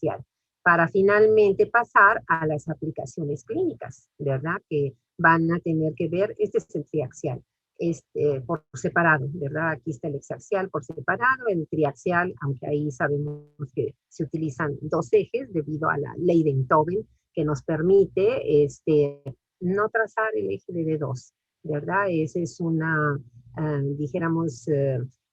triaxial, para finalmente pasar a las aplicaciones clínicas, ¿verdad? Que van a tener que ver, este es el triaxial, por separado, ¿verdad? Aquí está el hexaxial por separado, el triaxial, aunque ahí sabemos que se utilizan dos ejes debido a la ley de Enthoven, que nos permite no trazar el eje de D2, ¿verdad? Esa es una, dijéramos,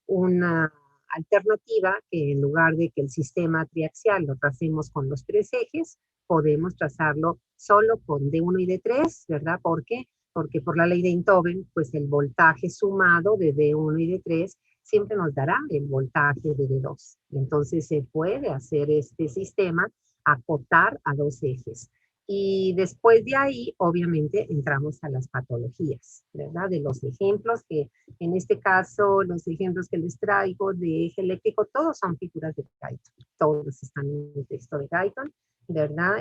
una alternativa que en lugar de que el sistema triaxial lo tracemos con los tres ejes, podemos trazarlo solo con D1 y D3, ¿verdad? ¿Por qué? Porque por la ley de Enthoven, pues el voltaje sumado de D1 y D3 siempre nos dará el voltaje de D2. Entonces se puede hacer este sistema acotar a dos ejes. Y después de ahí, obviamente, entramos a las patologías, ¿verdad? De los ejemplos que, en este caso, los ejemplos que les traigo de eje eléctrico, todos son figuras de Guyton. Todos están en el texto de Guyton, ¿verdad?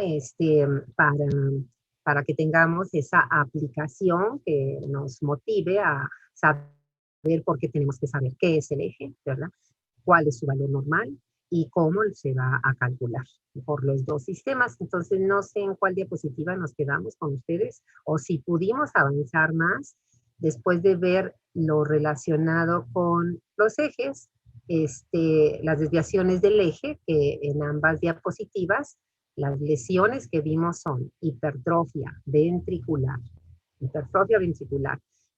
Para que tengamos esa aplicación que nos motive a saber por qué tenemos que saber qué es el eje, ¿verdad? Cuál es su valor normal y cómo se va a calcular por los dos sistemas. Entonces, no sé en cuál diapositiva nos quedamos con ustedes o si pudimos avanzar más después de ver lo relacionado con los ejes, las desviaciones del eje, que en ambas diapositivas, las lesiones que vimos son hipertrofia ventricular,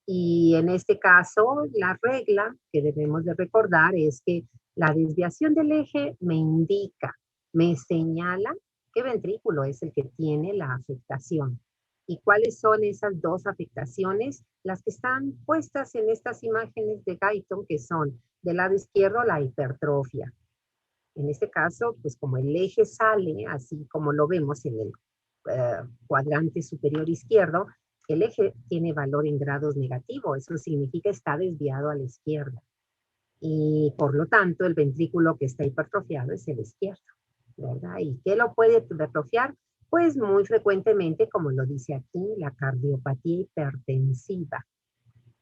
y en este caso, la regla que debemos de recordar es que la desviación del eje me indica, me señala qué ventrículo es el que tiene la afectación. ¿Y cuáles son esas dos afectaciones? Las que están puestas en estas imágenes de Guyton, que son del lado izquierdo la hipertrofia. En este caso, pues como el eje sale, así como lo vemos en el cuadrante superior izquierdo, el eje tiene valor en grados negativo, eso significa está desviado a la izquierda. Y por lo tanto, el ventrículo que está hipertrofiado es el izquierdo, ¿verdad? ¿Y qué lo puede hipertrofiar? Pues muy frecuentemente, como lo dice aquí, la cardiopatía hipertensiva.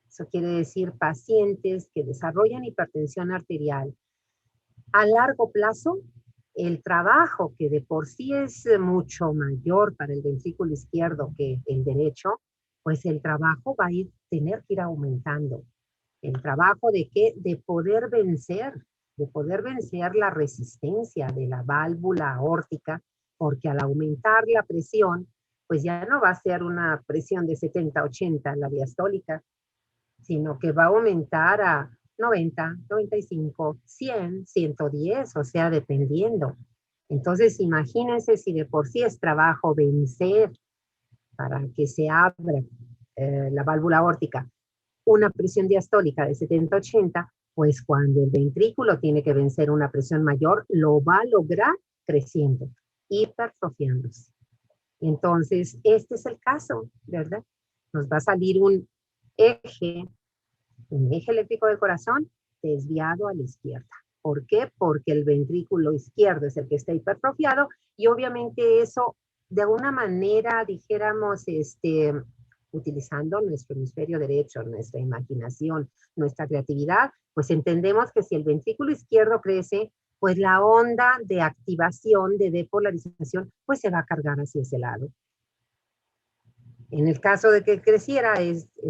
Eso quiere decir pacientes que desarrollan hipertensión arterial. A largo plazo, el trabajo, que de por sí es mucho mayor para el ventrículo izquierdo que el derecho, pues el trabajo va a tener que ir aumentando. El trabajo de qué? De poder vencer la resistencia de la válvula aórtica, porque al aumentar la presión, pues ya no va a ser una presión de 70, 80 en la diastólica, sino que va a aumentar a 90, 95, 100, 110, o sea, dependiendo. Entonces, imagínense si de por sí es trabajo vencer para que se abra la válvula aórtica una presión diastólica de 70-80, pues cuando el ventrículo tiene que vencer una presión mayor, lo va a lograr creciendo, hipertrofiándose. Entonces, este es el caso, ¿verdad? Nos va a salir eje, un eje eléctrico del corazón desviado a la izquierda. ¿Por qué? Porque el ventrículo izquierdo es el que está hipertrofiado y obviamente eso, de alguna manera, dijéramos, utilizando nuestro hemisferio derecho, nuestra imaginación, nuestra creatividad, pues entendemos que si el ventrículo izquierdo crece, pues la onda de activación, de depolarización, pues se va a cargar hacia ese lado. En el caso de que creciera,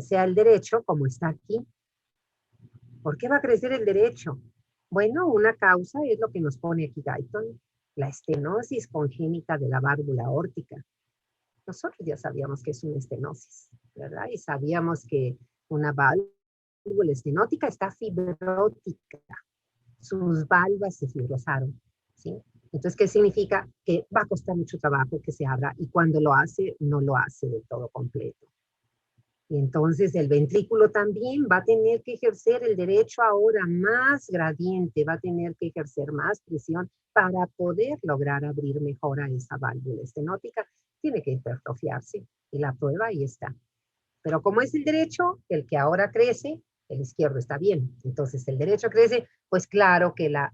sea el derecho, como está aquí. ¿Por qué va a crecer el derecho? Bueno, una causa es lo que nos pone aquí Guyton, la estenosis congénita de la válvula aórtica. Nosotros ya sabíamos que es una estenosis, ¿verdad? Y sabíamos que una válvula estenótica está fibrótica. Sus válvulas se fibrosaron, ¿sí? Entonces, ¿qué significa? Que va a costar mucho trabajo que se abra y cuando lo hace, no lo hace de todo completo. Y entonces el ventrículo también va a tener que ejercer el derecho ahora más gradiente, va a tener que ejercer más presión para poder lograr abrir mejor a esa válvula estenótica. Tiene que hipertrofiarse y la prueba ahí está. Pero como es el derecho, el que ahora crece, el izquierdo está bien. Entonces el derecho crece, pues claro que la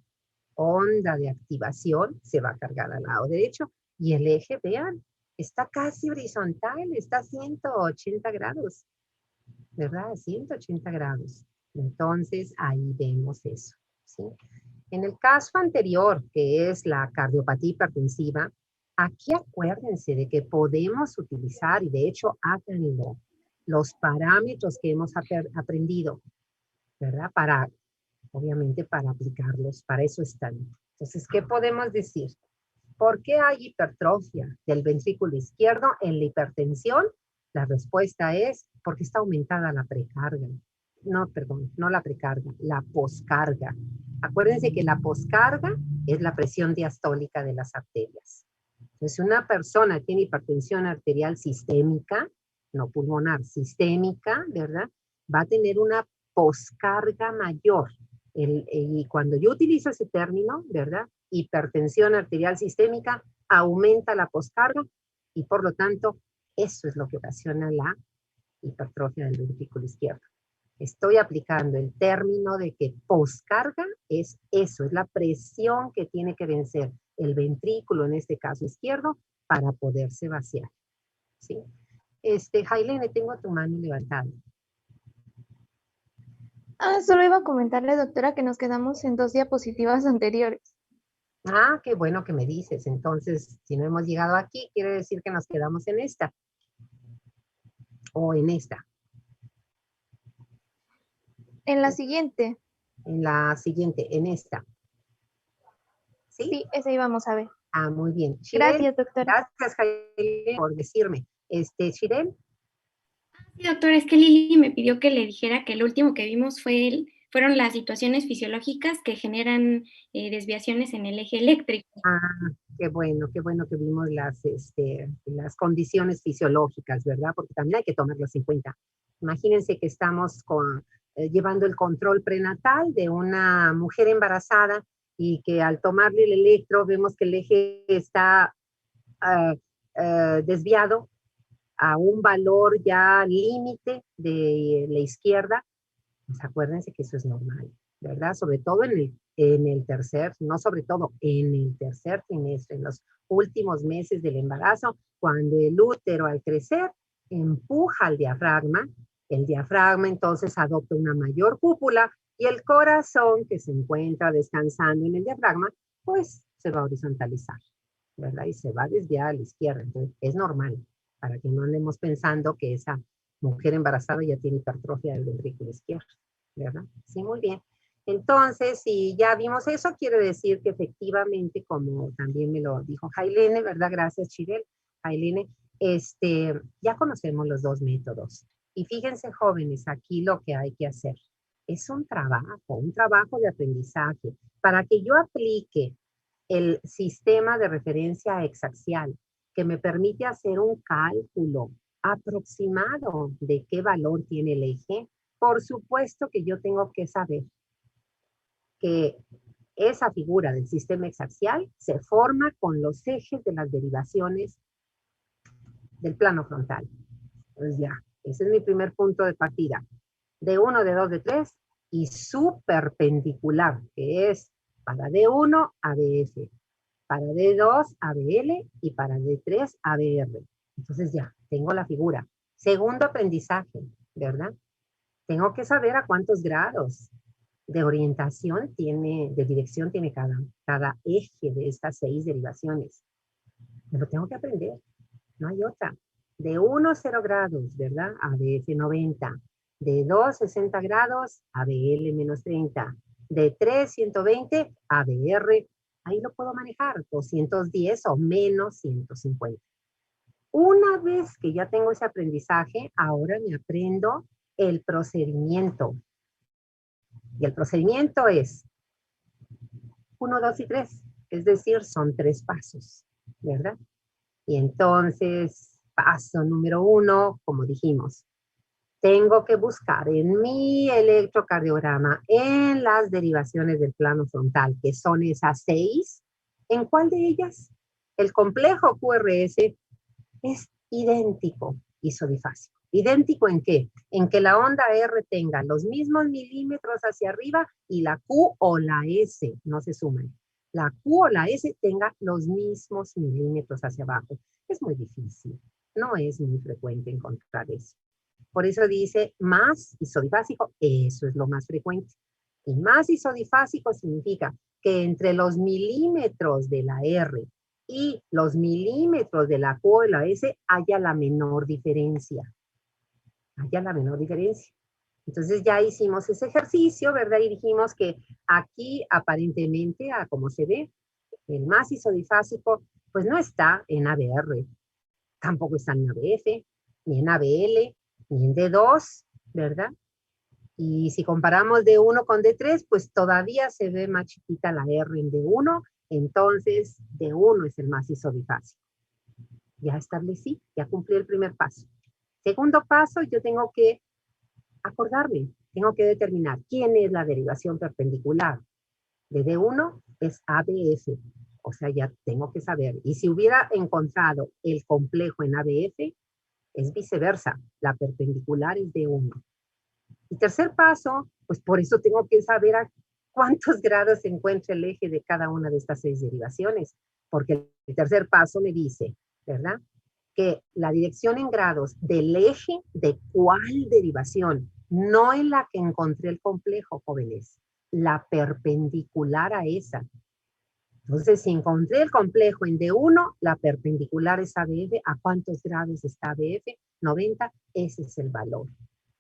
onda de activación se va a cargar al lado derecho y el eje, vean, está casi horizontal, está a 180 grados, ¿verdad? 180 grados. Entonces, ahí vemos eso, ¿sí? En el caso anterior, que es la cardiopatía hipertensiva, aquí acuérdense de que podemos utilizar, y de hecho háganlo, los parámetros que hemos aprendido, ¿verdad? Obviamente para aplicarlos, para eso están. Entonces, ¿qué podemos decir? ¿Por qué hay hipertrofia del ventrículo izquierdo en la hipertensión? La respuesta es porque está aumentada la precarga. No, perdón, no la precarga, la poscarga. Acuérdense que la poscarga es la presión diastólica de las arterias. Entonces, una persona que tiene hipertensión arterial sistémica, no pulmonar, sistémica, ¿verdad? Va a tener una poscarga mayor. Y cuando yo utilizo ese término, ¿verdad? Hipertensión arterial sistémica, aumenta la poscarga y por lo tanto, eso es lo que ocasiona la hipertrofia del ventrículo izquierdo. Estoy aplicando el término de que poscarga es eso, es la presión que tiene que vencer el ventrículo, en este caso izquierdo, para poderse vaciar. ¿Sí? Jailene, tengo tu mano levantada. Solo iba a comentarle, doctora, que nos quedamos en 2 diapositivas anteriores. Ah, qué bueno que me dices. Entonces, si no hemos llegado aquí, quiere decir que nos quedamos en esta. O en esta. En la siguiente. En la siguiente, en esta. ¿Sí? Sí, esa íbamos a ver. Ah, muy bien. Shirel, Gracias, doctora. gracias, Jailene, por decirme. Shirel. Sí, doctora, es que Lili me pidió que le dijera que el último que vimos fueron las situaciones fisiológicas que generan desviaciones en el eje eléctrico. Ah, qué bueno que vimos las condiciones fisiológicas, ¿verdad? Porque también hay que tomarlas en cuenta. Imagínense que estamos llevando el control prenatal de una mujer embarazada y que al tomarle el electro vemos que el eje está desviado a un valor ya límite de la izquierda. Pues acuérdense que eso es normal, ¿verdad? Sobre todo en el tercer, no sobre todo, en el tercer trimestre, en los últimos meses del embarazo, cuando el útero al crecer empuja al diafragma, el diafragma entonces adopta una mayor cúpula y el corazón que se encuentra descansando en el diafragma, pues se va a horizontalizar, ¿verdad? Y se va a desviar a la izquierda. Entonces, es normal, para que no andemos pensando que esa mujer embarazada ya tiene hipertrofia del ventrículo izquierdo, ¿verdad? Sí, muy bien. Entonces, si ya vimos eso, quiere decir que efectivamente, como también me lo dijo Jailene, ¿verdad? Gracias, Chirel. Jailene, ya conocemos los dos métodos. Y fíjense, jóvenes, aquí lo que hay que hacer es un trabajo de aprendizaje. Para que yo aplique el sistema de referencia exaxial, que me permite hacer un cálculo aproximado de qué valor tiene el eje, por supuesto que yo tengo que saber que esa figura del sistema exaxial se forma con los ejes de las derivaciones del plano frontal. Pues ya, ese es mi primer punto de partida. De 1, de 2, de 3 y su perpendicular, que es para D1 a DF, para D2 a BL y para D3 a BR. Entonces ya, tengo la figura. Segundo aprendizaje, ¿verdad? Tengo que saber a cuántos grados de orientación de dirección tiene cada eje de estas 6 derivaciones. Me lo tengo que aprender, no hay otra. De 1, 0 grados, ¿verdad? A BF 90. De 2, 60 grados a BL menos 30. De 3, 120 a BR, ahí lo puedo manejar, 210 o menos 150. Una vez que ya tengo ese aprendizaje, ahora me aprendo el procedimiento. Y el procedimiento es 1, 2 y 3. Es decir, son 3 pasos, ¿verdad? Y entonces, paso número 1, como dijimos, tengo que buscar en mi electrocardiograma, en las derivaciones del plano frontal, que son esas 6, ¿en cuál de ellas? El complejo QRS es idéntico isodifásico. ¿Idéntico en qué? En que la onda R tenga los mismos milímetros hacia arriba y la Q o la S no se suman. La Q o la S tenga los mismos milímetros hacia abajo. Es muy difícil. No es muy frecuente encontrar eso. Por eso dice más isodifásico, eso es lo más frecuente. Y más isodifásico significa que entre los milímetros de la R y los milímetros de la Q o la S haya la menor diferencia. Entonces ya hicimos ese ejercicio, ¿verdad? Y dijimos que aquí aparentemente, a como se ve, el macizo difásico pues no está en ABR, tampoco está en ABF, ni en ABL, ni en D2, ¿verdad? Y si comparamos D1 con D3, pues todavía se ve más chiquita la R en D1, entonces D1 es el macizo bifásico. Ya establecí, ya cumplí el primer paso. Segundo paso, yo tengo que acordarme, tengo que determinar quién es la derivación perpendicular. De D1 es ABF, o sea, ya tengo que saber. Y si hubiera encontrado el complejo en ABF, es viceversa, la perpendicular es D1. Y tercer paso, pues por eso tengo que saber a cuántos grados se encuentra el eje de cada una de estas 6 derivaciones, porque el tercer paso me dice, ¿verdad? Que la dirección en grados del eje de cuál derivación, no en la que encontré el complejo, jóvenes, la perpendicular a esa. Entonces, si encontré el complejo en D1, la perpendicular es ABF. ¿A cuántos grados está ABF? 90. Ese es el valor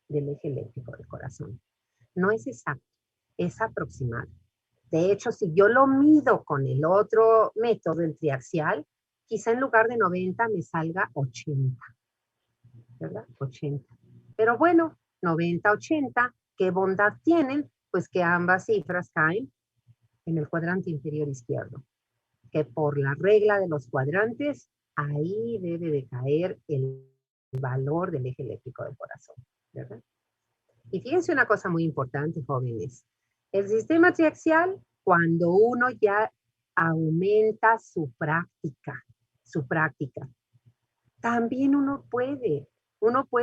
del eje eléctrico del corazón. No es exacto, es aproximado. De hecho, si yo lo mido con el otro método, el triaxial, quizá en lugar de 90 me salga 80, ¿verdad? 80. Pero bueno, 90, 80, ¿qué bondad tienen? Pues que ambas cifras caen en el cuadrante inferior izquierdo. Que por la regla de los cuadrantes, ahí debe de caer el valor del eje eléctrico del corazón, ¿verdad? Y fíjense una cosa muy importante, jóvenes. El sistema triaxial, cuando uno ya aumenta su práctica, también uno puede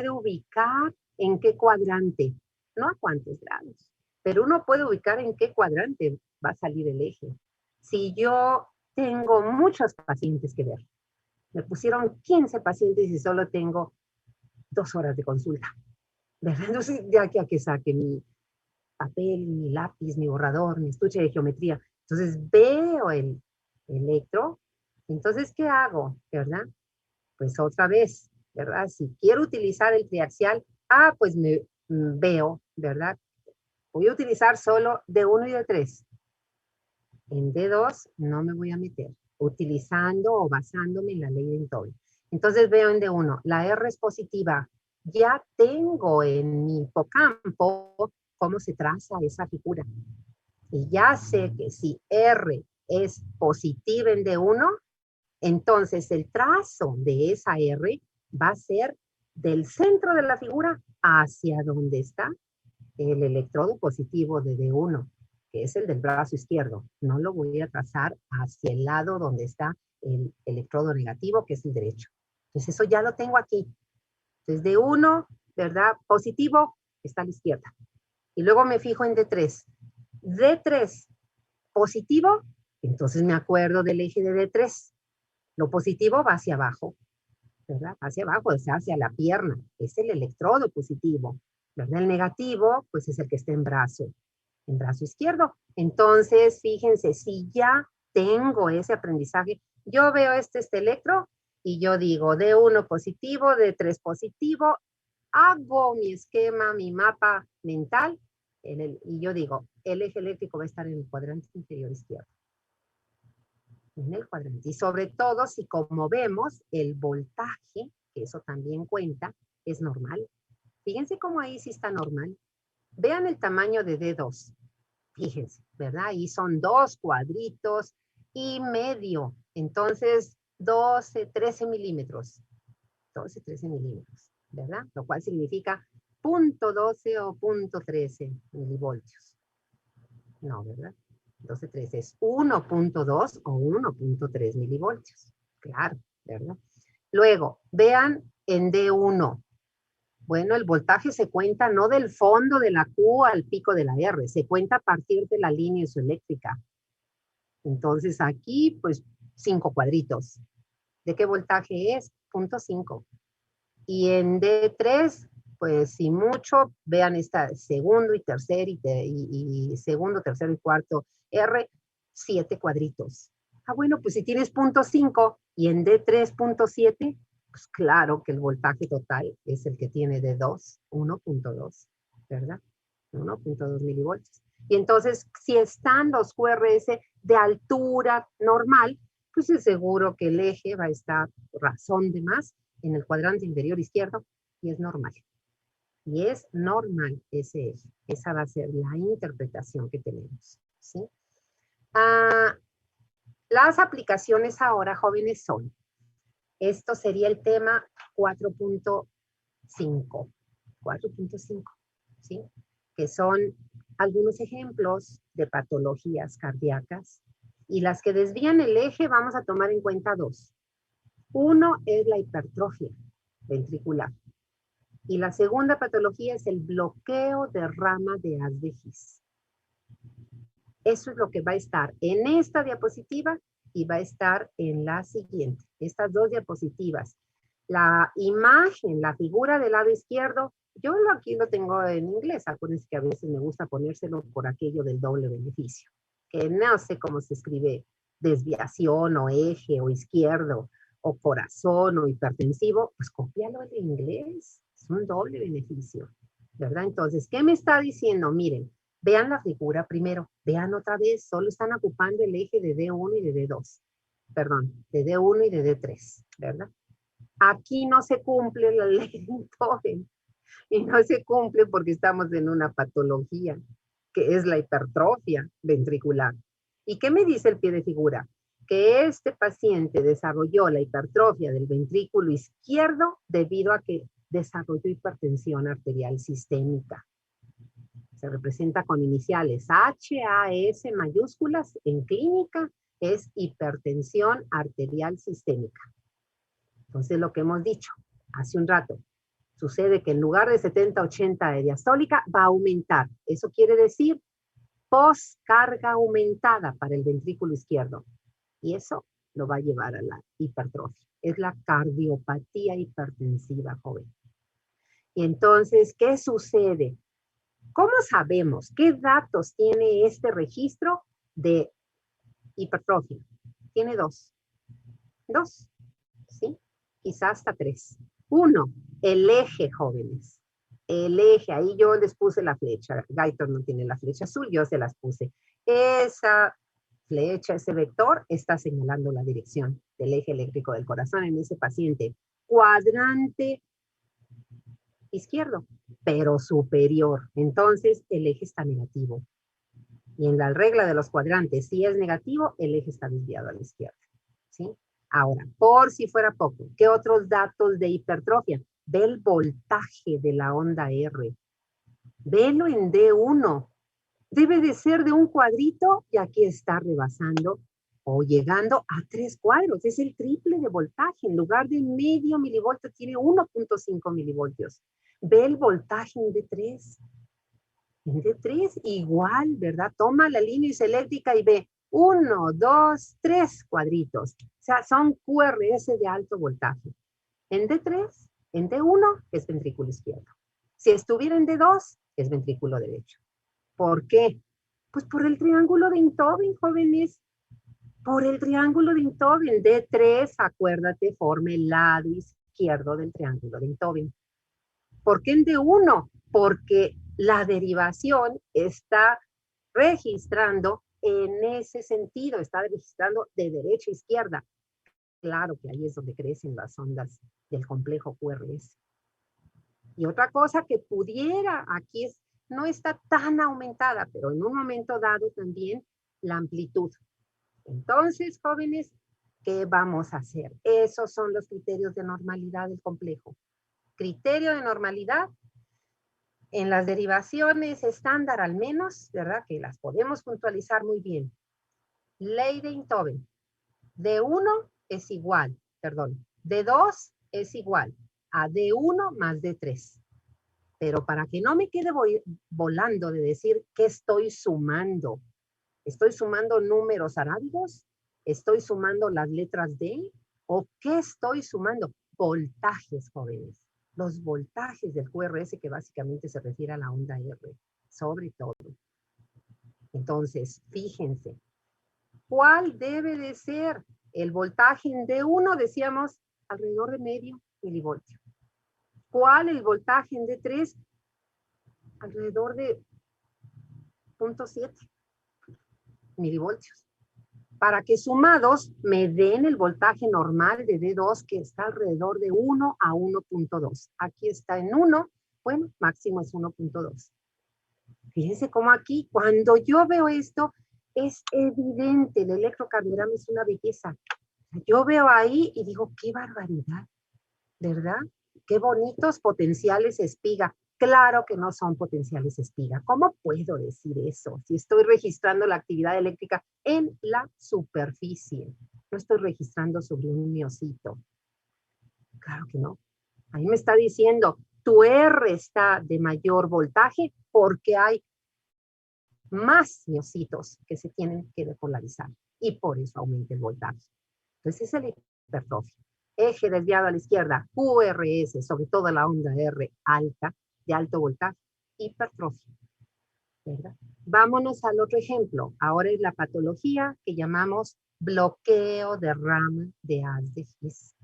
ubicar en qué cuadrante, no a cuántos grados, pero uno puede ubicar en qué cuadrante va a salir el eje. Si yo tengo muchos pacientes que ver, me pusieron 15 pacientes y solo tengo 2 horas de consulta, ¿verdad? Entonces, de aquí a que saque mi papel, mi lápiz, mi borrador, mi estuche de geometría. Entonces, veo el electro. Entonces, ¿qué hago? ¿Verdad? Pues otra vez, ¿verdad? Si quiero utilizar el triaxial, pues me veo, ¿verdad? Voy a utilizar solo D1 y D3. En D2 no me voy a meter, utilizando o basándome en la ley de Entobin. Entonces veo en D1, la R es positiva. Ya tengo en mi hipocampo cómo se traza esa figura. Y ya sé que si R es positiva en D1, entonces el trazo de esa R va a ser del centro de la figura hacia donde está el electrodo positivo de D1, que es el del brazo izquierdo. No lo voy a trazar hacia el lado donde está el electrodo negativo, que es el derecho. Entonces eso ya lo tengo aquí. Entonces D1, ¿verdad? Positivo, está a la izquierda. Y luego me fijo en D3. D3, positivo, entonces me acuerdo del eje de D3. Lo positivo va hacia abajo, ¿verdad? Hacia abajo, o sea, hacia la pierna. Es el electrodo positivo, ¿verdad? El negativo, pues es el que está en brazo izquierdo. Entonces, fíjense, si ya tengo ese aprendizaje, yo veo este electro y yo digo D1 positivo, D3 positivo, hago mi esquema, mi mapa mental, y yo digo, el eje eléctrico va a estar en el cuadrante inferior izquierdo. En el cuadrante. Y sobre todo, si como vemos, el voltaje, que eso también cuenta, es normal. Fíjense cómo ahí sí está normal. Vean el tamaño de D2. Fíjense, ¿verdad? Ahí son 2 cuadritos y medio. Entonces, 12, 13 milímetros. 12, 13 milímetros, ¿verdad? Lo cual significa 0.12 o 0.13 milivoltios. No, ¿verdad? 12, 13 es 1.2 o 1.3 milivoltios. Claro, ¿verdad? Luego, vean en D1. Bueno, el voltaje se cuenta no del fondo de la Q al pico de la R, se cuenta a partir de la línea isoeléctrica. Entonces aquí, pues, 5 cuadritos. ¿De qué voltaje es? 0.5. Y en D3, pues, si mucho, vean esta segundo y tercer y segundo, tercero y cuarto R, 7 cuadritos. Ah, bueno, pues si tienes 0.5 y en D3 0.7, pues claro que el voltaje total es el que tiene D2, 1.2, ¿verdad? 1.2 milivoltios. Y entonces, si están los QRS de altura normal, pues es seguro que el eje va a estar razón de más en el cuadrante inferior izquierdo y es normal. Y es normal ese eje. Esa va a ser la interpretación que tenemos, ¿sí? Las aplicaciones ahora, jóvenes, son, esto sería el tema 4.5, 4.5, ¿sí? Que son algunos ejemplos de patologías cardíacas y las que desvían el eje vamos a tomar en cuenta dos. Uno es la hipertrofia ventricular y la segunda patología es el bloqueo de rama de haz de His. Eso es lo que va a estar en esta diapositiva y va a estar en la siguiente. Estas dos diapositivas. La imagen, la figura del lado izquierdo, yo aquí lo tengo en inglés. Acuérdense que a veces me gusta ponérselo por aquello del doble beneficio. Que no sé cómo se escribe desviación o eje o izquierdo o corazón o hipertensivo. Pues cópialo en inglés. Es un doble beneficio, ¿verdad? Entonces, ¿qué me está diciendo? Miren. Vean la figura primero, vean otra vez, solo están ocupando el eje de D1 y de D2, perdón, de D1 y de D3, ¿verdad? Aquí no se cumple la ley de Beethoven y no se cumple porque estamos en una patología que es la hipertrofia ventricular. ¿Y qué me dice el pie de figura? Que este paciente desarrolló la hipertrofia del ventrículo izquierdo debido a que desarrolló hipertensión arterial sistémica. Se representa con iniciales HAS mayúsculas, en clínica es hipertensión arterial sistémica. Entonces lo que hemos dicho hace un rato, sucede que en lugar de 70-80 de diastólica va a aumentar. Eso quiere decir poscarga aumentada para el ventrículo izquierdo. Y eso lo va a llevar a la hipertrofia. Es la cardiopatía hipertensiva, joven. Y entonces, ¿qué sucede? ¿Cómo sabemos qué datos tiene este registro de hipertrofia? Tiene dos, ¿sí? Quizás hasta 3. 1, el eje, jóvenes. El eje, ahí yo les puse la flecha. Gaitor no tiene la flecha azul, yo se las puse. Esa flecha, ese vector, está señalando la dirección del eje eléctrico del corazón en ese paciente. Cuadrante izquierdo, pero superior. Entonces, el eje está negativo. Y en la regla de los cuadrantes, si es negativo, el eje está desviado a la izquierda, ¿sí? Ahora, por si fuera poco, ¿qué otros datos de hipertrofia? Ve el voltaje de la onda R. Velo en D1. Debe de ser de un cuadrito y aquí está rebasando o llegando a 3 cuadros. Es el triple de voltaje. En lugar de medio milivoltio, tiene 1.5 milivoltios. Ve el voltaje en D3. En D3 igual, ¿verdad? Toma la línea isoeléctrica y ve 1, 2, 3 cuadritos. O sea, son QRS de alto voltaje. En D3, en D1 es ventrículo izquierdo. Si estuviera en D2, es ventrículo derecho. ¿Por qué? Pues por el triángulo de Enthoven, jóvenes. Por el triángulo de Enthoven. D3, acuérdate, forma el lado izquierdo del triángulo de Enthoven. ¿Por qué en D1? Porque la derivación está registrando en ese sentido, está registrando de derecha a izquierda. Claro que ahí es donde crecen las ondas del complejo QRS. Y otra cosa que pudiera, aquí no está tan aumentada, pero en un momento dado también la amplitud. Entonces, jóvenes, ¿qué vamos a hacer? Esos son los criterios de normalidad del complejo. Criterio de normalidad en las derivaciones estándar al menos, ¿verdad? Que las podemos puntualizar muy bien. Ley de Enthoven. D1 es igual, perdón, D2 es igual a D1 más D3. Pero para que no me quede volando de decir qué estoy sumando. ¿Estoy sumando números arábigos? ¿Estoy sumando las letras D? ¿O qué estoy sumando? Voltajes, jóvenes. Los voltajes del QRS que básicamente se refiere a la onda R, sobre todo. Entonces, fíjense, ¿Cuál debe de ser? El voltaje en D1, decíamos, alrededor de medio milivoltio. ¿Cuál el voltaje en D3? Alrededor de 0.7 milivoltios. Para que sumados me den el voltaje normal de D2, que está alrededor de 1 a 1.2. Aquí está en 1, bueno, máximo es 1.2. Fíjense cómo aquí, cuando yo veo esto, es evidente, el electrocardiograma es una belleza. Yo veo ahí y digo, qué barbaridad, ¿verdad? Qué bonitos potenciales espiga. Claro que no son potenciales espiga. ¿Cómo puedo decir eso? Si estoy registrando la actividad eléctrica en la superficie. No estoy registrando sobre un miocito. Claro que no. Ahí me está diciendo, tu R está de mayor voltaje porque hay más miocitos que se tienen que depolarizar. Y por eso aumenta el voltaje. Entonces es la hipertrofia. Eje desviado a la izquierda, QRS, sobre todo la onda R alta, de alto voltaje, hipertrofia, ¿verdad? Vámonos al otro ejemplo. Ahora es la patología que llamamos bloqueo de rama de haz de His.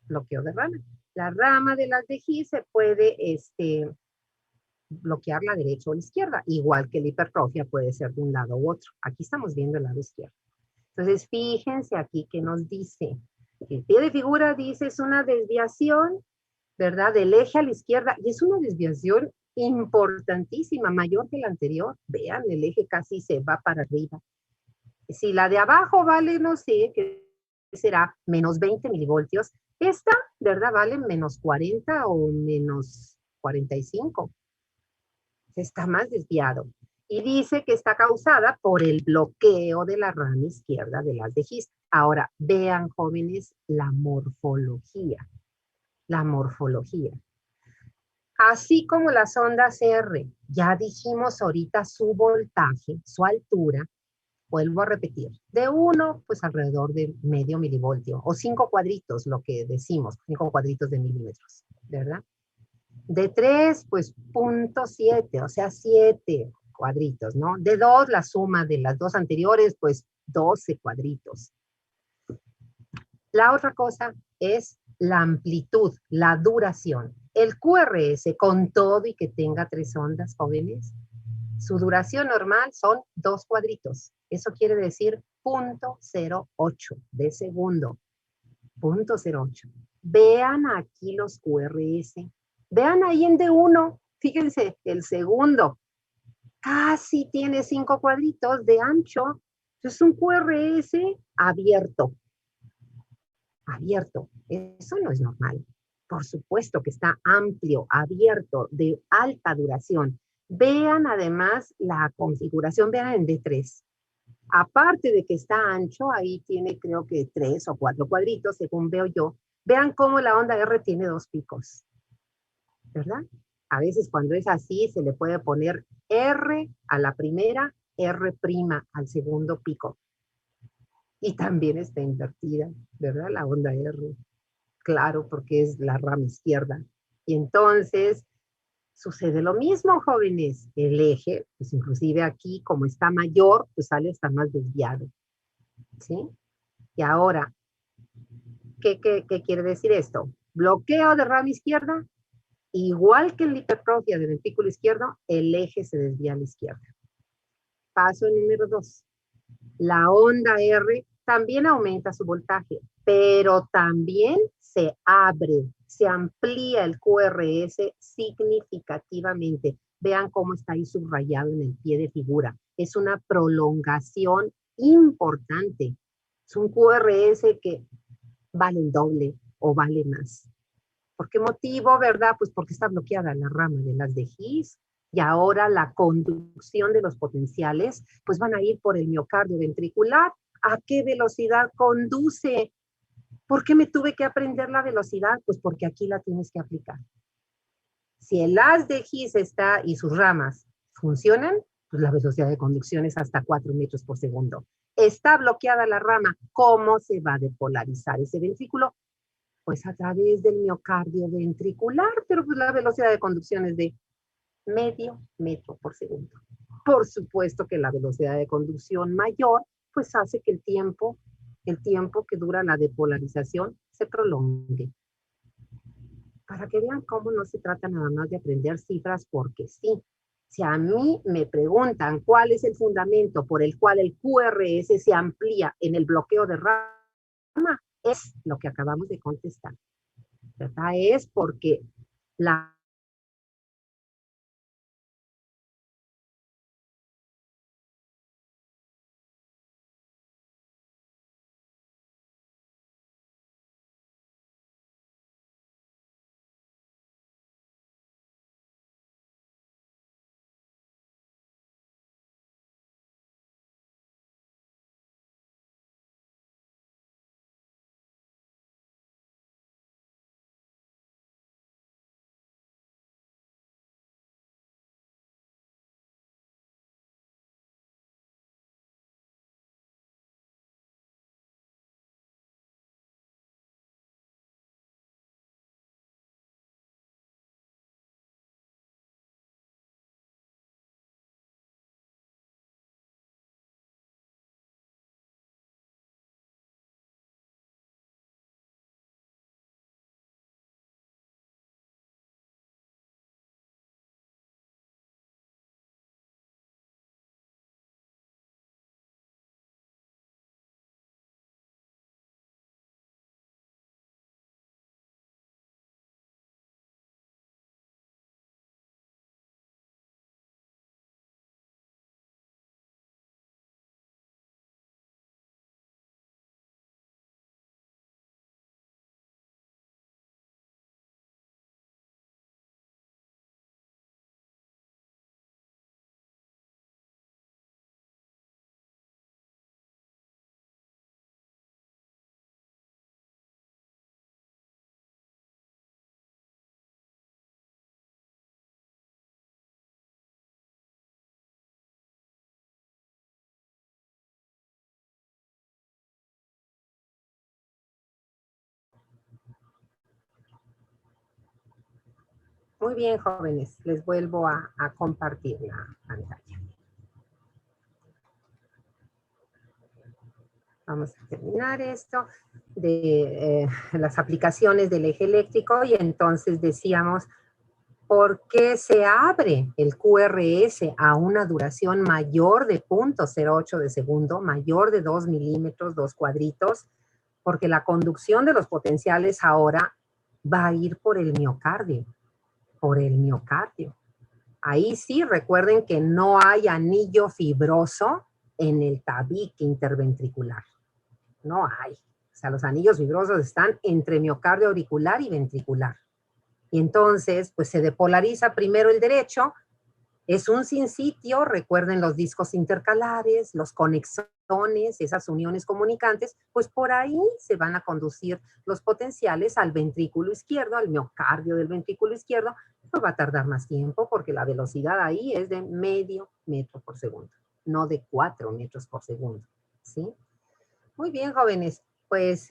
Bloqueo de rama. La rama del haz de His se puede bloquear la derecha o la izquierda, igual que la hipertrofia puede ser de un lado u otro. Aquí estamos viendo el lado izquierdo. Entonces, fíjense aquí que nos dice. El pie de figura dice es una desviación, ¿verdad? Del eje a la izquierda. Y es una desviación importantísima, mayor que la anterior. Vean, el eje casi se va para arriba. Si la de abajo vale, no sé, que será menos 20 milivoltios, esta, ¿verdad? Vale menos 40 o menos 45. Está más desviado. Y dice que está causada por el bloqueo de la rama izquierda del haz de His. Ahora, vean, jóvenes, la morfología. La morfología. Así como las ondas R, ya dijimos ahorita su voltaje, su altura, vuelvo a repetir, de 1, pues alrededor de medio milivoltio, o 5 cuadritos, lo que decimos, 5 cuadritos de milímetros, ¿verdad? De 3, pues 0.7, o sea, 7 cuadritos, ¿no? De 2, la suma de las dos anteriores, pues 12 cuadritos. La otra cosa es la amplitud, la duración. El QRS, con todo y que tenga 3 ondas, jóvenes, su duración normal son 2 cuadritos. Eso quiere decir 0.08 de segundo. 0.08. Vean aquí los QRS. Vean ahí en D1, fíjense, el segundo casi tiene 5 cuadritos de ancho. Es un QRS abierto. Abierto. Eso no es normal. Por supuesto que está amplio, abierto, de alta duración. Vean además la configuración, vean en D3. Aparte de que está ancho, ahí tiene creo que 3 o 4 cuadritos, según veo yo. Vean cómo la onda R tiene 2 picos, ¿verdad? A veces cuando es así se le puede poner R a la primera, R' al segundo pico. Y también está invertida, ¿verdad? La onda R. Claro, porque es la rama izquierda. Y entonces sucede lo mismo, jóvenes. El eje, pues inclusive aquí, como está mayor, pues sale hasta más desviado. ¿Sí? Y ahora, ¿qué quiere decir esto? Bloqueo de rama izquierda, igual que en la hipertrofia del ventrículo izquierdo, el eje se desvía a la izquierda. Paso número 2. La onda R también aumenta su voltaje, pero también se abre, se amplía el QRS significativamente. Vean cómo está ahí subrayado en el pie de figura. Es una prolongación importante. Es un QRS que vale el doble o vale más. ¿Por qué motivo, verdad? Pues porque está bloqueada la rama de las de His y ahora la conducción de los potenciales pues van a ir por el miocardio ventricular. ¿A qué velocidad conduce? ¿Por qué me tuve que aprender la velocidad? Pues porque aquí la tienes que aplicar. Si el haz de His está y sus ramas funcionan, pues la velocidad de conducción es hasta 4 metros por segundo. Está bloqueada la rama, ¿cómo se va a depolarizar ese ventrículo? Pues a través del miocardio ventricular, pero pues la velocidad de conducción es de medio metro por segundo. Por supuesto que la velocidad de conducción mayor pues hace que el tiempo que dura la depolarización se prolongue. Para que vean cómo no se trata nada más de aprender cifras porque sí. Si a mí me preguntan cuál es el fundamento por el cual el QRS se amplía en el bloqueo de rama, es lo que acabamos de contestar, ¿verdad? Es porque la Muy bien, jóvenes, les vuelvo a compartir la pantalla. Vamos a terminar esto de las aplicaciones del eje eléctrico y entonces decíamos, ¿por qué se abre el QRS a una duración mayor de 0.08 de segundo, mayor de 2 milímetros, 2 cuadritos? Porque la conducción de los potenciales ahora va a ir por el miocardio, por el miocardio. Ahí sí, recuerden que no hay anillo fibroso en el tabique interventricular. No hay. O sea, los anillos fibrosos están entre miocardio auricular y ventricular. Y entonces, pues se depolariza primero el derecho. Es un sinsitio, recuerden los discos intercalares, los conexones, esas uniones comunicantes, pues por ahí se van a conducir los potenciales al ventrículo izquierdo, al miocardio del ventrículo izquierdo, pues va a tardar más tiempo porque la velocidad ahí es de medio metro por segundo, no de 4 metros por segundo, ¿sí? Muy bien, jóvenes, pues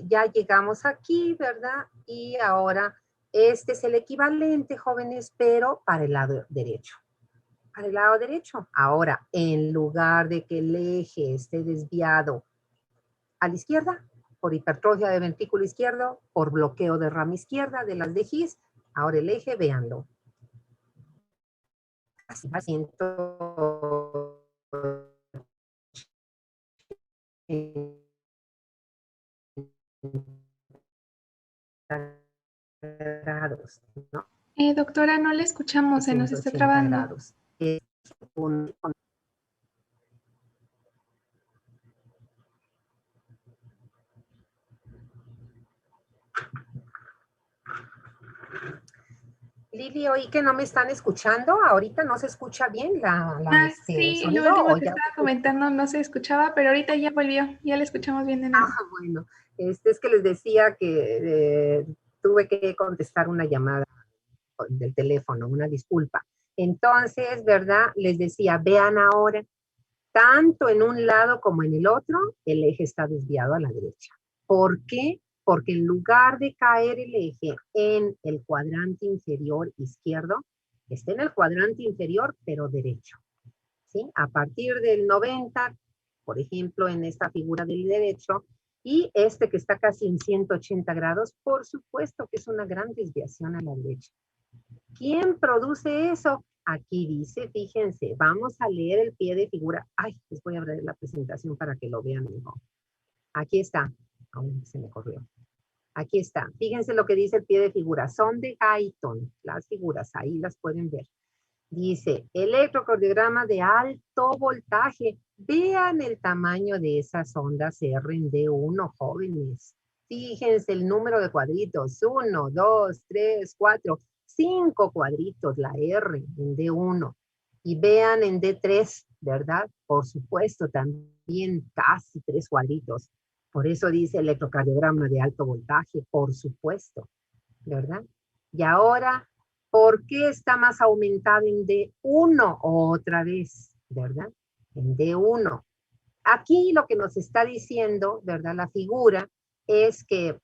ya llegamos aquí, ¿verdad? Y ahora este es el equivalente, jóvenes, pero para el lado derecho. Para el lado derecho. Ahora, en lugar de que el eje esté desviado a la izquierda, por hipertrofia de ventrículo izquierdo, por bloqueo de rama izquierda de las de His, ahora el eje, véanlo. Así va siendo grados, ¿no? Doctora, no le escuchamos, se nos está 180 trabando. grados. Lili, oí que no me están escuchando. Ahorita no se escucha bien Sí, lo sonido. último ¿O que ya? estaba comentando no se escuchaba, pero ahorita ya volvió, ya le escuchamos bien de nuevo. Bueno, es que les decía que tuve que contestar una llamada del teléfono, una disculpa. Entonces, ¿verdad? Les decía, vean ahora, tanto en un lado como en el otro, el eje está desviado a la derecha. ¿Por qué? Porque en lugar de caer el eje en el cuadrante inferior izquierdo, está en el cuadrante inferior, pero derecho. ¿Sí? A partir del 90, por ejemplo, en esta figura del derecho, y este que está casi en 180 grados, por supuesto que es una gran desviación a la derecha. ¿Quién produce eso? Aquí dice, fíjense, vamos a leer el pie de figura. Ay, les voy a abrir la presentación para que lo vean mejor. Aquí está. Ay, se me corrió. Aquí está. Fíjense lo que dice el pie de figura. Son de Guyton, las figuras, ahí las pueden ver. Dice, electrocardiograma de alto voltaje. Vean el tamaño de esas ondas R en D1, jóvenes. Fíjense el número de cuadritos. 1, 2, 3, 4, 5 cuadritos la R en D1. Y vean en D3, ¿verdad? Por supuesto, también casi 3 cuadritos. Por eso dice electrocardiograma de alto voltaje, por supuesto, ¿verdad? Y ahora, ¿por qué está más aumentado en D1 otra vez, verdad? En D1. Aquí lo que nos está diciendo, ¿verdad? La figura es que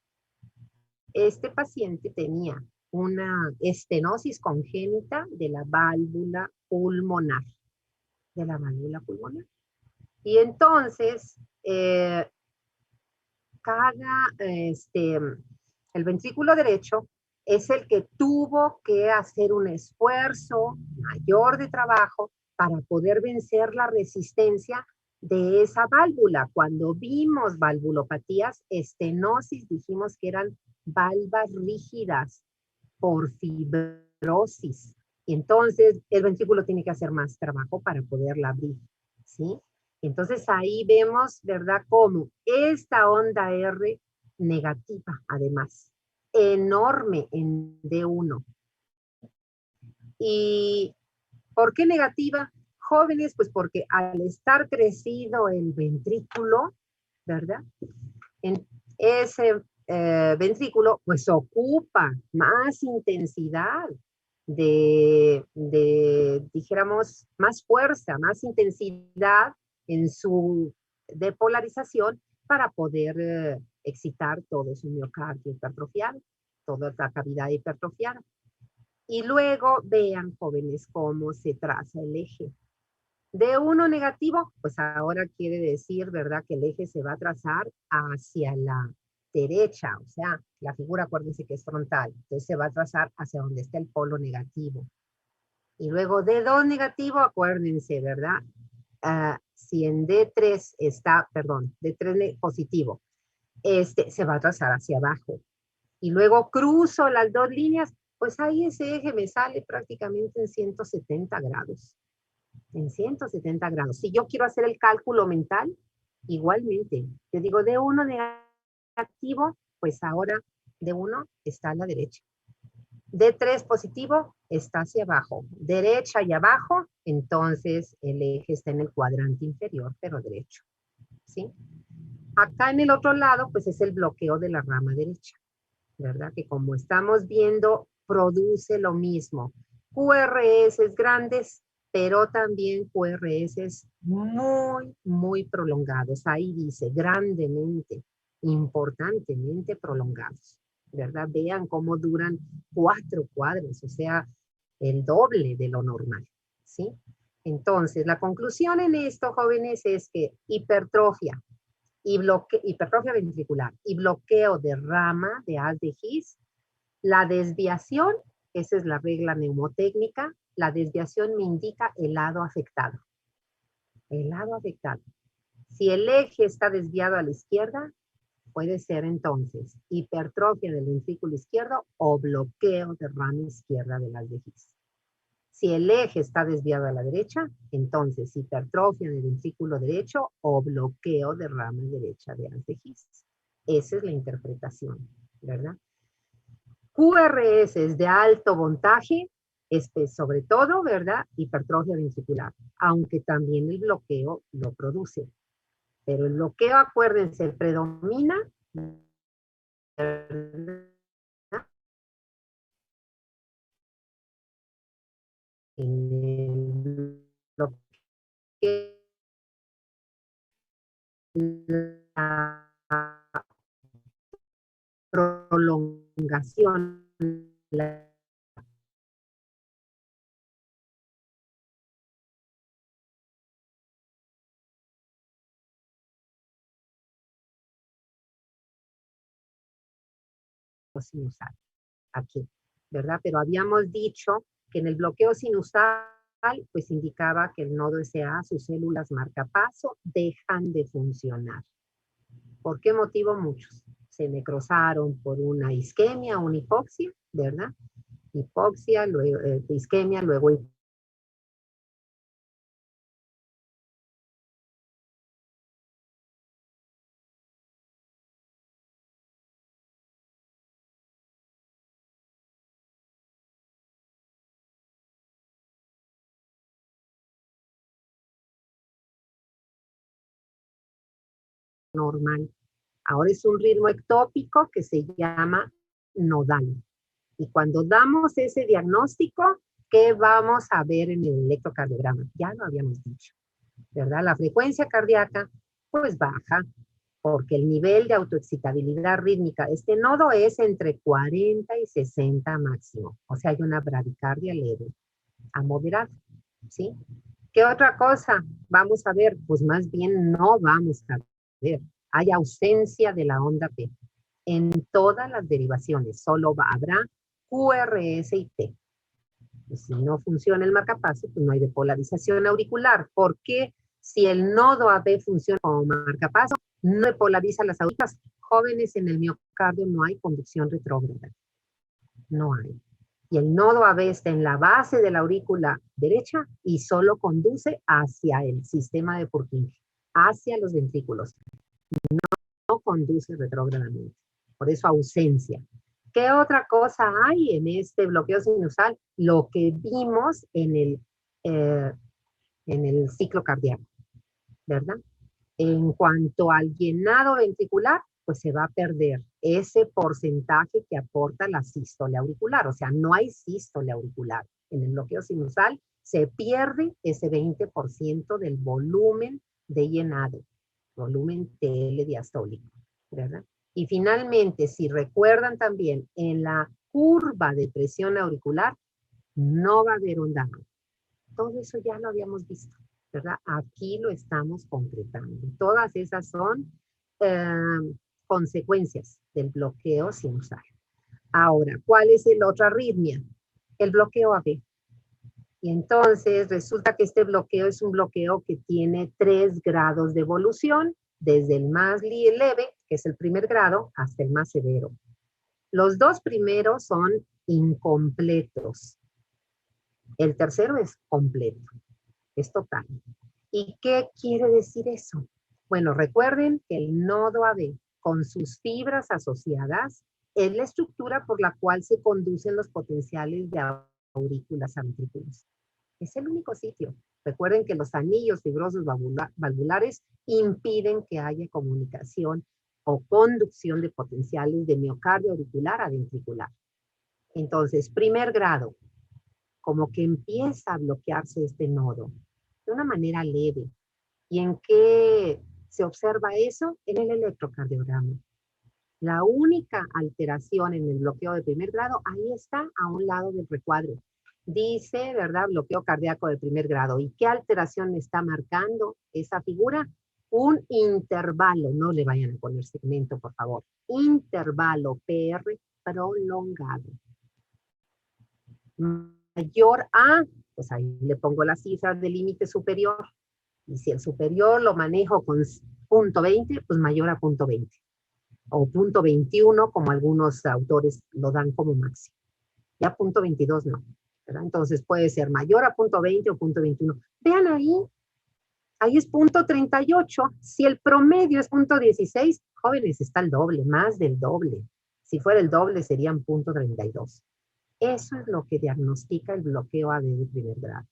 este paciente tenía una estenosis congénita de la válvula pulmonar. De la válvula pulmonar. Y entonces, el ventrículo derecho es el que tuvo que hacer un esfuerzo mayor de trabajo para poder vencer la resistencia de esa válvula. Cuando vimos valvulopatías, estenosis, dijimos que eran valvas rígidas por fibrosis. Y entonces el ventrículo tiene que hacer más trabajo para poderla abrir, ¿sí? Entonces ahí vemos, ¿verdad?, cómo esta onda R negativa, además, enorme en D1. ¿Y por qué negativa? Jóvenes, pues porque al estar crecido el ventrículo, ¿verdad? En ese ventrículo, pues ocupa más intensidad dijéramos, más fuerza, más intensidad en su depolarización para poder excitar todo su miocardio hipertrofiado, toda la cavidad hipertrofiada. Y luego vean, jóvenes, cómo se traza el eje. D1 negativo, pues ahora quiere decir, ¿verdad?, que el eje se va a trazar hacia la derecha, o sea, la figura, acuérdense que es frontal, entonces se va a trazar hacia donde está el polo negativo. Y luego D2 negativo, acuérdense, ¿verdad? Si en D3 está, perdón, D3 positivo, se va a trazar hacia abajo. Y luego cruzo las dos líneas, pues ahí ese eje me sale prácticamente en 170 grados. En 170 grados. Si yo quiero hacer el cálculo mental, igualmente, yo digo D1 negativo, pues ahora D1 está a la derecha. D3 positivo está hacia abajo. Derecha y abajo, entonces el eje está en el cuadrante inferior, pero derecho. ¿Sí? Acá en el otro lado, pues es el bloqueo de la rama derecha, ¿verdad? Que como estamos viendo, produce lo mismo. QRS grandes, pero también QRS muy, muy prolongados. Ahí dice grandemente, importantemente prolongados, ¿verdad? Vean cómo duran 4 cuadros, o sea, el doble de lo normal, ¿sí? Entonces, la conclusión en esto, jóvenes, es que hipertrofia y hipertrofia ventricular y bloqueo de rama de haz de His, la desviación, esa es la regla mnemotécnica, la desviación me indica el lado afectado. El lado afectado. Si el eje está desviado a la izquierda, puede ser entonces hipertrofia del ventrículo izquierdo o bloqueo de rama izquierda de las de His. Si el eje está desviado a la derecha, entonces hipertrofia del ventrículo derecho o bloqueo de rama derecha de las de His. Esa es la interpretación, ¿verdad? QRS de alto voltaje, sobre todo, ¿verdad? Hipertrofia ventricular, aunque también el bloqueo lo produce. Pero el bloqueo, acuérdense, predomina, ¿verdad?, en el bloqueo, la prolongación, la sinusal, aquí, ¿verdad? Pero habíamos dicho que en el bloqueo sinusal, pues indicaba que el nodo SA, sus células marcapaso, dejan de funcionar. ¿Por qué motivo? Muchos. Se necrosaron por una isquemia, una hipoxia, ¿verdad? Hipoxia, luego isquemia, luego normal. Ahora es un ritmo ectópico que se llama nodal. Y cuando damos ese diagnóstico, ¿qué vamos a ver en el electrocardiograma? Ya lo habíamos dicho, ¿verdad? La frecuencia cardíaca, pues baja, porque el nivel de autoexcitabilidad rítmica de este nodo es entre 40 y 60 máximo. O sea, hay una bradicardia leve a moderada, ¿sí? ¿Qué otra cosa vamos a ver? Pues más bien no vamos a ver. Hay ausencia de la onda P en todas las derivaciones. Solo habrá QRS y T. Y si no funciona el marcapaso, pues no hay depolarización auricular. ¿Por qué? Si el nodo AB funciona como marcapaso, no depolariza las auriculas. Jóvenes, en el miocardio no hay conducción retrógrada. No hay. Y el nodo AB está en la base de la aurícula derecha y solo conduce hacia el sistema de Purkinje, hacia los ventrículos. No conduce retrógradamente. Por eso ausencia. ¿Qué otra cosa hay en este bloqueo sinusal? Lo que vimos en el ciclo cardíaco, ¿verdad? En cuanto al llenado ventricular, pues se va a perder ese porcentaje que aporta la sístole auricular. O sea, no hay sístole auricular. En el bloqueo sinusal se pierde ese 20% del volumen de llenado, volumen TL diastólico, ¿verdad? Y finalmente, si recuerdan también, en la curva de presión auricular no va a haber onda. Todo eso ya lo habíamos visto, ¿verdad? Aquí lo estamos concretando. Todas esas son consecuencias del bloqueo sinusal. Ahora, ¿cuál es la otra arritmia? El bloqueo AB. Y entonces resulta que este bloqueo es un bloqueo que tiene 3 grados de evolución, desde el más leve, que es el primer grado, hasta el más severo. Los 2 primeros son incompletos. El tercero es completo, es total. ¿Y qué quiere decir eso? Bueno, recuerden que el nodo AB, con sus fibras asociadas, es la estructura por la cual se conducen los potenciales de aurículas a ventrículos. Es el único sitio. Recuerden que los anillos fibrosos valvulares impiden que haya comunicación o conducción de potenciales de miocardio auricular a ventricular. Entonces, primer grado, como que empieza a bloquearse este nodo de una manera leve. ¿Y en qué se observa eso? En el electrocardiograma. La única alteración en el bloqueo de primer grado, ahí está a un lado del recuadro. Dice, ¿verdad? Bloqueo cardíaco de primer grado. ¿Y qué alteración está marcando esa figura? Un intervalo, no le vayan a poner segmento, por favor. Intervalo PR prolongado. Mayor a, pues ahí le pongo las cifras del límite superior. Y si el superior lo manejo con .20, pues mayor a .20. O .21, como algunos autores lo dan como máximo. Ya .22 no, ¿verdad? Entonces puede ser mayor a .20 o .21. Vean ahí es .38. Si el promedio es .16, jóvenes, está el doble, más del doble. Si fuera el doble serían .32. Eso es lo que diagnostica el bloqueo AB de primer grado.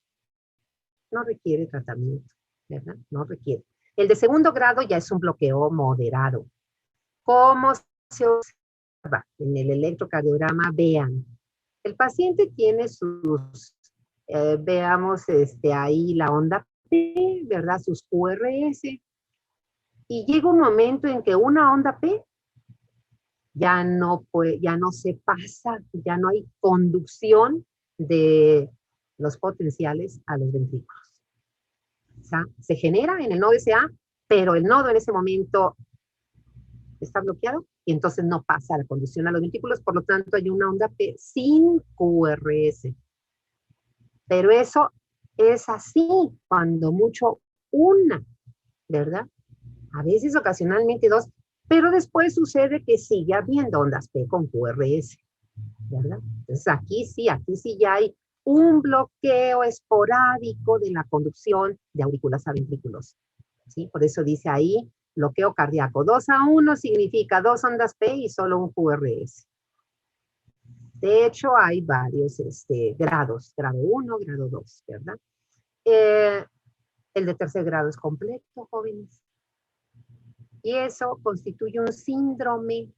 No requiere tratamiento, ¿verdad? No requiere. El de segundo grado ya es un bloqueo moderado. ¿Cómo se observa? En el electrocardiograma, vean. El paciente tiene sus, veamos ahí la onda P, ¿verdad? Sus QRS. Y llega un momento en que una onda P ya no se pasa, ya no hay conducción de los potenciales a los ventrículos. O sea, se genera en el nodo SA, pero el nodo en ese momento está bloqueado y entonces no pasa la conducción a los ventrículos, por lo tanto hay una onda P sin QRS. Pero eso es así, cuando mucho una, ¿verdad? A veces ocasionalmente dos, pero después sucede que sigue habiendo ondas P con QRS, ¿verdad? Entonces aquí sí ya hay un bloqueo esporádico de la conducción de aurículas a ventrículos, ¿sí? Por eso dice ahí bloqueo cardíaco. 2-1 significa 2 ondas P y solo un QRS. De hecho, hay varios grados, grado 1, grado 2, ¿verdad? El de tercer grado es completo, jóvenes. Y eso constituye un síndrome,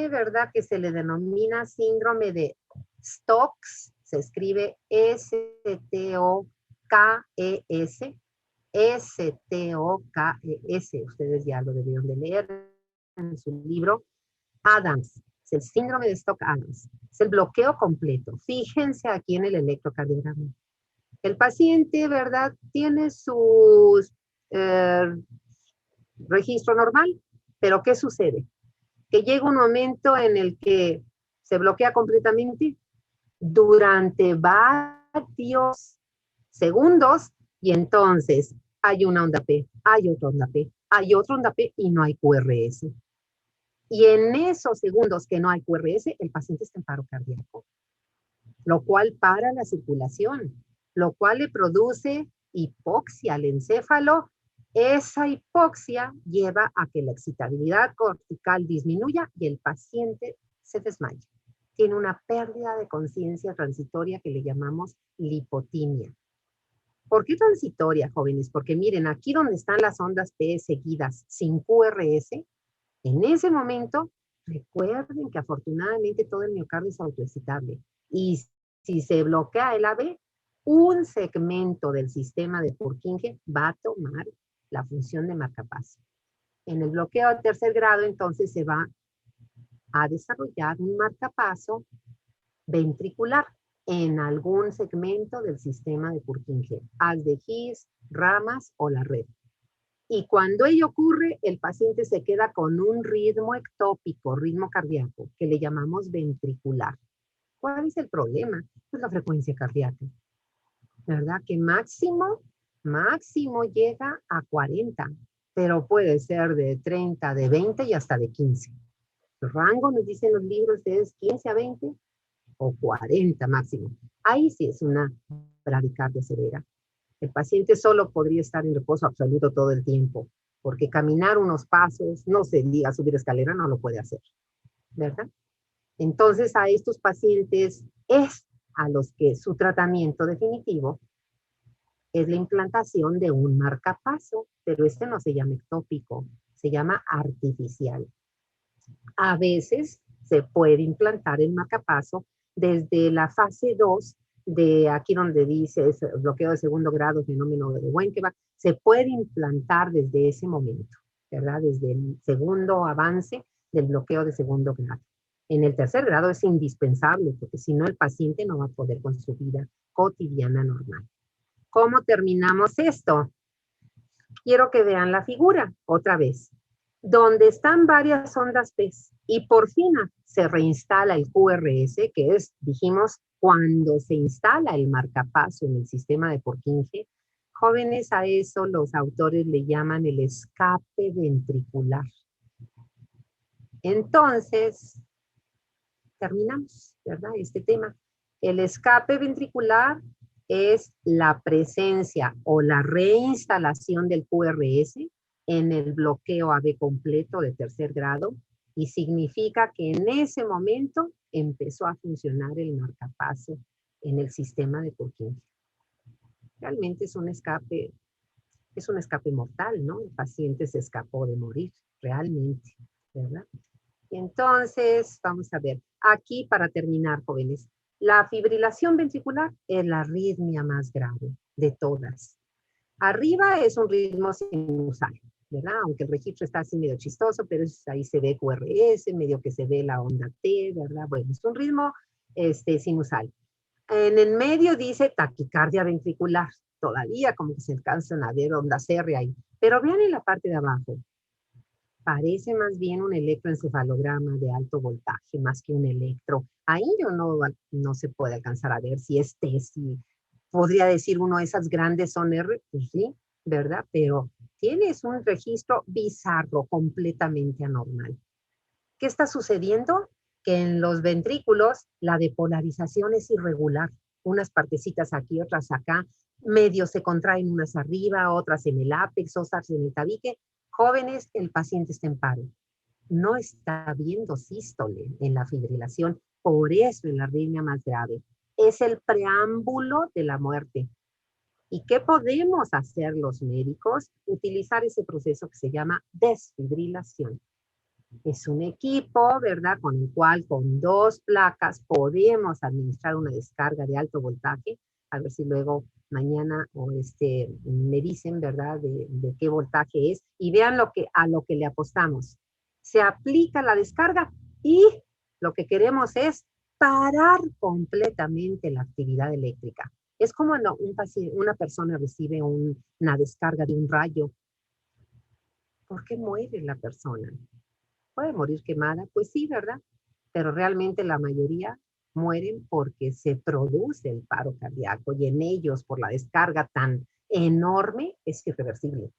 ¿verdad? Que se le denomina síndrome de Stokes, se escribe S-T-O-K-E-S, S-T-O-K-E-S, ustedes ya lo debieron de leer en su libro. Adams, es el síndrome de Stokes-Adams, es el bloqueo completo. Fíjense aquí en el electrocardiograma. El paciente, ¿verdad? Tiene su registro normal, pero ¿qué sucede? Que llega un momento en el que se bloquea completamente durante varios segundos y entonces hay una onda P, hay otra onda P, hay otra onda P y no hay QRS. Y en esos segundos que no hay QRS, el paciente está en paro cardíaco, lo cual para la circulación, lo cual le produce hipoxia al encéfalo. Esa hipoxia lleva a que la excitabilidad cortical disminuya y el paciente se desmaya. Tiene una pérdida de conciencia transitoria que le llamamos lipotimia. ¿Por qué transitoria, jóvenes? Porque miren, aquí donde están las ondas P seguidas sin QRS, en ese momento, recuerden que afortunadamente todo el miocardio es autoexcitable. Y si se bloquea el AB, un segmento del sistema de Purkinje va a tomar la función de marcapaso. En el bloqueo de tercer grado, entonces, se va a desarrollar un marcapaso ventricular en algún segmento del sistema de Purkinje, haz de His, ramas o la red. Y cuando ello ocurre, el paciente se queda con un ritmo ectópico, ritmo cardíaco, que le llamamos ventricular. ¿Cuál es el problema? Pues la frecuencia cardíaca, ¿verdad? Que máximo llega a 40, pero puede ser de 30, de 20 y hasta de 15. El rango, nos dicen los libros, es 15 a 20 o 40 máximo. Ahí sí es una bradicardia severa. El paciente solo podría estar en reposo absoluto todo el tiempo, porque caminar unos pasos, no se diga subir escalera, no lo puede hacer, ¿verdad? Entonces a estos pacientes es a los que su tratamiento definitivo es la implantación de un marcapaso, pero este no se llama ectópico, se llama artificial. A veces se puede implantar el marcapaso desde la fase 2 de aquí donde dice es bloqueo de segundo grado, fenómeno de Wenckebach, se puede implantar desde ese momento, ¿verdad? Desde el segundo avance del bloqueo de segundo grado. En el tercer grado es indispensable, porque si no el paciente no va a poder con su vida cotidiana normal. ¿Cómo terminamos esto? Quiero que vean la figura otra vez, donde están varias ondas P y por fin se reinstala el QRS, que es, dijimos, cuando se instala el marcapaso en el sistema de Purkinje. Jóvenes, a eso los autores le llaman el escape ventricular. Entonces, terminamos, ¿verdad? Este tema. El escape ventricular es la presencia o la reinstalación del QRS en el bloqueo AB completo de tercer grado y significa que en ese momento empezó a funcionar el marcapaso en el sistema de Purkinje. Realmente es un escape mortal, ¿no? El paciente se escapó de morir, realmente, ¿verdad? Entonces, vamos a ver, aquí para terminar, jóvenes, la fibrilación ventricular es la arritmia más grave de todas. Arriba es un ritmo sinusal, ¿verdad? Aunque el registro está así medio chistoso, pero ahí se ve QRS, medio que se ve la onda T, ¿verdad? Bueno, es un ritmo sinusal. En el medio dice taquicardia ventricular, todavía como que se alcanzan a ver ondas R ahí. Pero vean en la parte de abajo, Parece más bien un electroencefalograma de alto voltaje más que un electro. Ahí yo no se puede alcanzar a ver si es T, si podría decir uno, esas grandes son R, pues sí, ¿verdad? Pero tienes un registro bizarro, completamente anormal. ¿Qué está sucediendo? Que en los ventrículos la depolarización es irregular. Unas partecitas aquí, otras acá, medio se contraen unas arriba, otras en el ápex, otras en el tabique. Jóvenes, el paciente está en paro. No está viendo sístole en la fibrilación, por eso es la arritmia más grave. Es el preámbulo de la muerte. ¿Y qué podemos hacer los médicos? Utilizar ese proceso que se llama desfibrilación. Es un equipo, ¿verdad? Con el cual con 2 placas podemos administrar una descarga de alto voltaje. A ver si luego mañana me dicen, ¿verdad? De qué voltaje es. Y vean a lo que le apostamos. Se aplica la descarga y lo que queremos es parar completamente la actividad eléctrica. Es como una persona recibe una descarga de un rayo. ¿Por qué muere la persona? ¿Puede morir quemada? Pues sí, ¿verdad? Pero realmente la mayoría mueren porque se produce el paro cardíaco y en ellos, por la descarga tan enorme, es irreversible.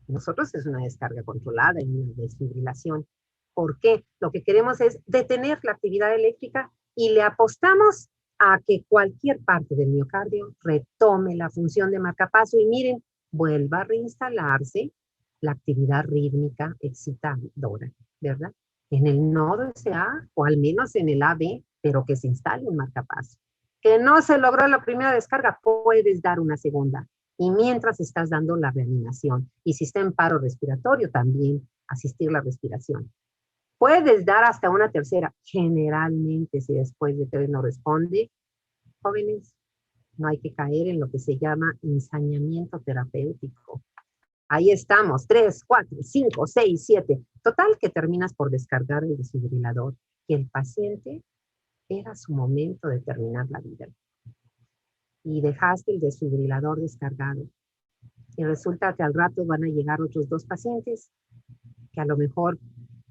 Nosotros es una descarga controlada y una desfibrilación. ¿Por qué? Lo que queremos es detener la actividad eléctrica y le apostamos a que cualquier parte del miocardio retome la función de marcapaso y miren, vuelva a reinstalarse la actividad rítmica excitadora, ¿verdad? En el nodo SA o al menos en el AB, pero que se instale un marcapaso. Que no se logró la primera descarga, puedes dar una segunda. Y mientras estás dando la reanimación. Y si está en paro respiratorio, también asistir la respiración. Puedes dar hasta una tercera. Generalmente, si después de 3 no responde, jóvenes, no hay que caer en lo que se llama ensañamiento terapéutico. Ahí estamos, 3, 4, 5, 6, 7. Total que terminas por descargar el desfibrilador. Y el paciente era su momento de terminar la vida. Y dejaste el desfibrilador descargado. Y resulta que al rato van a llegar otros 2 pacientes que a lo mejor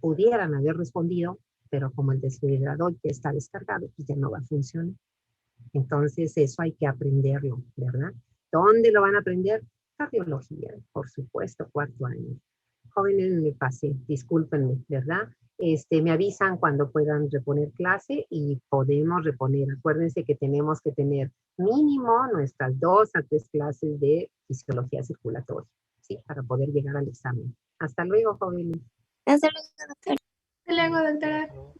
pudieran haber respondido, pero como el desfibrilador ya está descargado, pues ya no va a funcionar. Entonces eso hay que aprenderlo, ¿verdad? ¿Dónde lo van a aprender? Cardiología, por supuesto, 4º año. Jóvenes, me pasé, discúlpenme, ¿verdad? Me avisan cuando puedan reponer clase y podemos reponer. Acuérdense que tenemos que tener mínimo nuestras 2 a 3 clases de fisiología circulatoria, ¿sí? Para poder llegar al examen. Hasta luego, jóvenes. Hasta luego, doctora. Hasta luego, doctora.